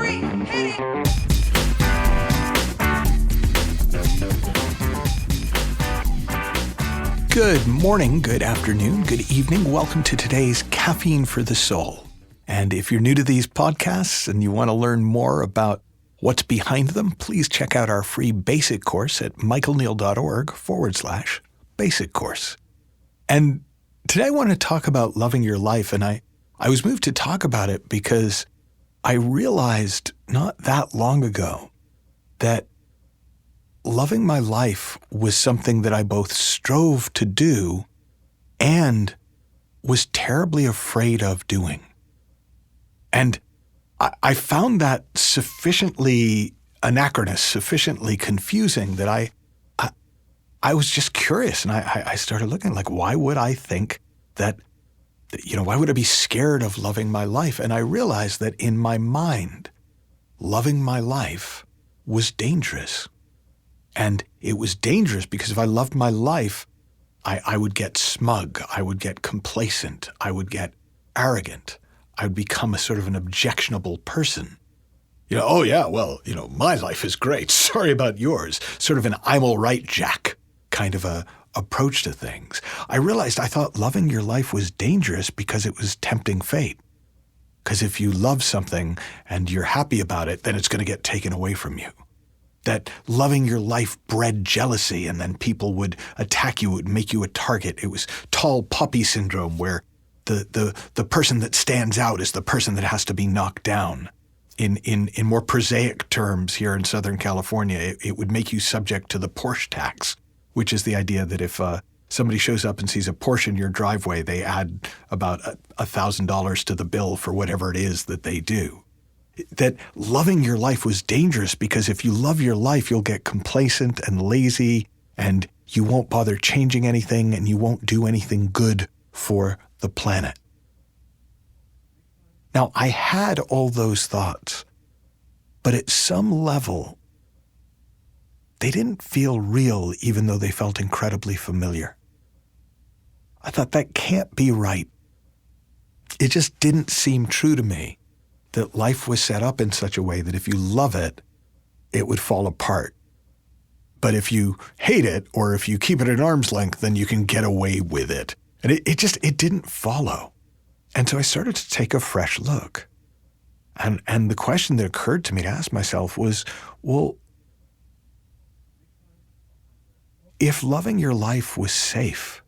3, hit it! Good morning, good afternoon, good evening. Welcome to today's Caffeine for the Soul. And if you're new to these podcasts and you want to learn more about what's behind them, please check out our free basic course at michaelneill.org/basic course. And today I want to talk about loving your life. And I was moved to talk about it because I realized not that long ago that loving my life was something that I both strove to do and was terribly afraid of doing. And I found that sufficiently anachronous, sufficiently confusing that I was just curious. And I started looking like, why would I think that, why would I be scared of loving my life? And I realized that in my mind, loving my life was dangerous. And it was dangerous because if I loved my life, I would get smug, I would get complacent, I would get arrogant, I would become a sort of an objectionable person. My life is great, sorry about yours. Sort of an I'm all right, Jack kind of a approach to things. I realized I thought loving your life was dangerous because it was tempting fate. Because if you love something and you're happy about it, then it's going to get taken away from you. That loving your life bred jealousy and then people would attack you, would make you a target. It was tall poppy syndrome where the person that stands out is the person that has to be knocked down. In more prosaic terms here in Southern California, it would make you subject to the Porsche tax, which is the idea that if somebody shows up and sees a Porsche in your driveway, they add about $1,000 to the bill for whatever it is that they do. That loving your life was dangerous because if you love your life, you'll get complacent and lazy and you won't bother changing anything and you won't do anything good for the planet. Now, I had all those thoughts, but at some level, they didn't feel real even though they felt incredibly familiar. I thought that can't be right. It just didn't seem true to me that life was set up in such a way that if you love it, it would fall apart. But if you hate it, or if you keep it at arm's length, then you can get away with it. And it didn't follow. And so I started to take a fresh look. And the question that occurred to me to ask myself was, well, if loving your life was safe,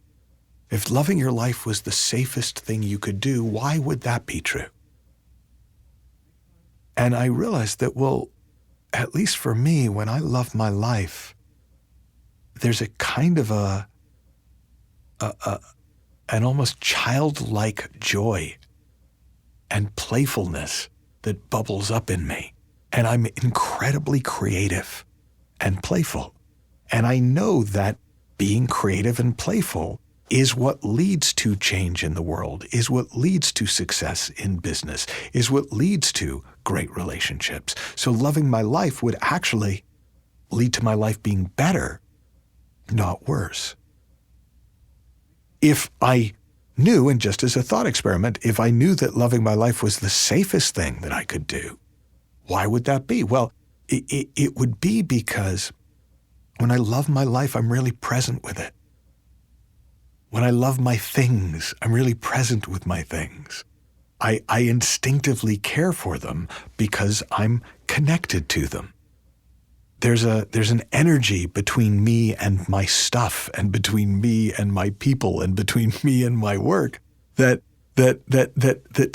if loving your life was the safest thing you could do, why would that be true? And I realized that, well, at least for me, when I love my life, there's a kind of an almost childlike joy and playfulness that bubbles up in me. And I'm incredibly creative and playful. And I know that being creative and playful is what leads to change in the world, is what leads to success in business, is what leads to great relationships. So loving my life would actually lead to my life being better, not worse. If I knew, and just as a thought experiment, if I knew that loving my life was the safest thing that I could do, why would that be? Well, it would be because when I love my life, I'm really present with it. When I love my things, I'm really present with my things. I instinctively care for them because I'm connected to them. There's an energy between me and my stuff, and between me and my people, and between me and my work that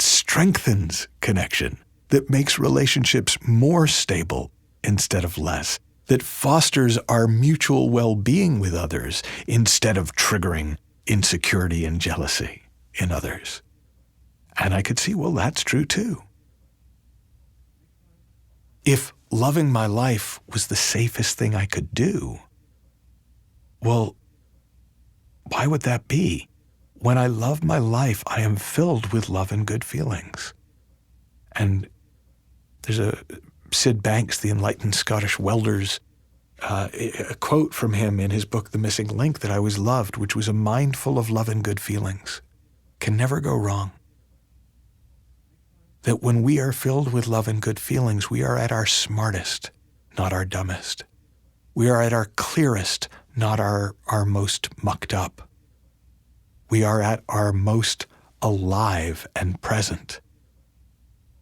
strengthens connection, that makes relationships more stable instead of less, that fosters our mutual well-being with others instead of triggering insecurity and jealousy in others. And I could see, well, that's true too. If loving my life was the safest thing I could do, well, why would that be? When I love my life, I am filled with love and good feelings. And there's a Sid Banks, the enlightened Scottish welder's a quote from him in his book, The Missing Link, that I always loved, which was, a mind full of love and good feelings can never go wrong. that when we are filled with love and good feelings, we are at our smartest, not our dumbest. We are at our clearest, not our most mucked up. We are at our most alive and present.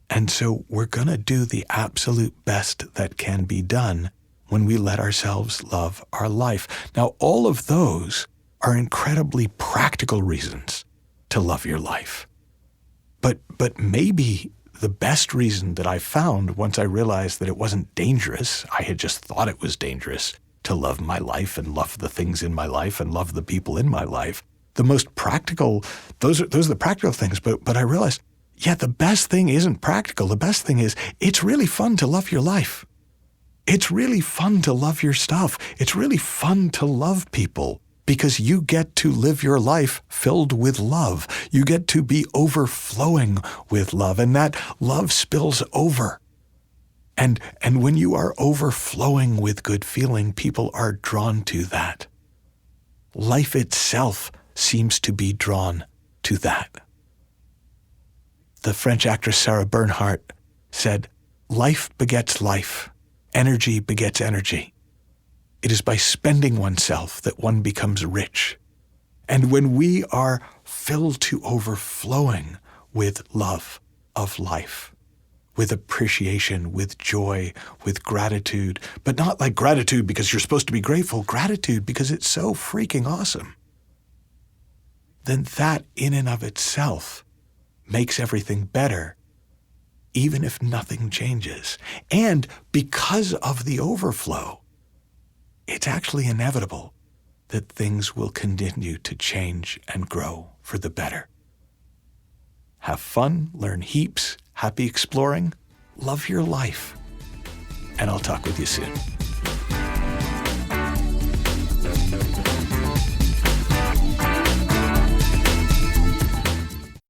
And so we're going to do the absolute best that can be done when we let ourselves love our life. Now, all of those are incredibly practical reasons to love your life. But maybe the best reason that I found once I realized that it wasn't dangerous, I had just thought it was dangerous to love my life and love the things in my life and love the people in my life. The most practical, those are the practical things, but I realized, yeah, the best thing isn't practical. The best thing is it's really fun to love your life. It's really fun to love your stuff. It's really fun to love people because you get to live your life filled with love. You get to be overflowing with love, and that love spills over. And when you are overflowing with good feeling, people are drawn to that. Life itself seems to be drawn to that. The French actress Sarah Bernhardt said, "Life begets life. Energy begets energy. It is by spending oneself that one becomes rich." And when we are filled to overflowing with love of life, with appreciation, with joy, with gratitude, but not like gratitude because you're supposed to be grateful, gratitude because it's so freaking awesome, then that in and of itself makes everything better, even if nothing changes. And because of the overflow, it's actually inevitable that things will continue to change and grow for the better. Have fun, learn heaps, happy exploring, love your life, and I'll talk with you soon.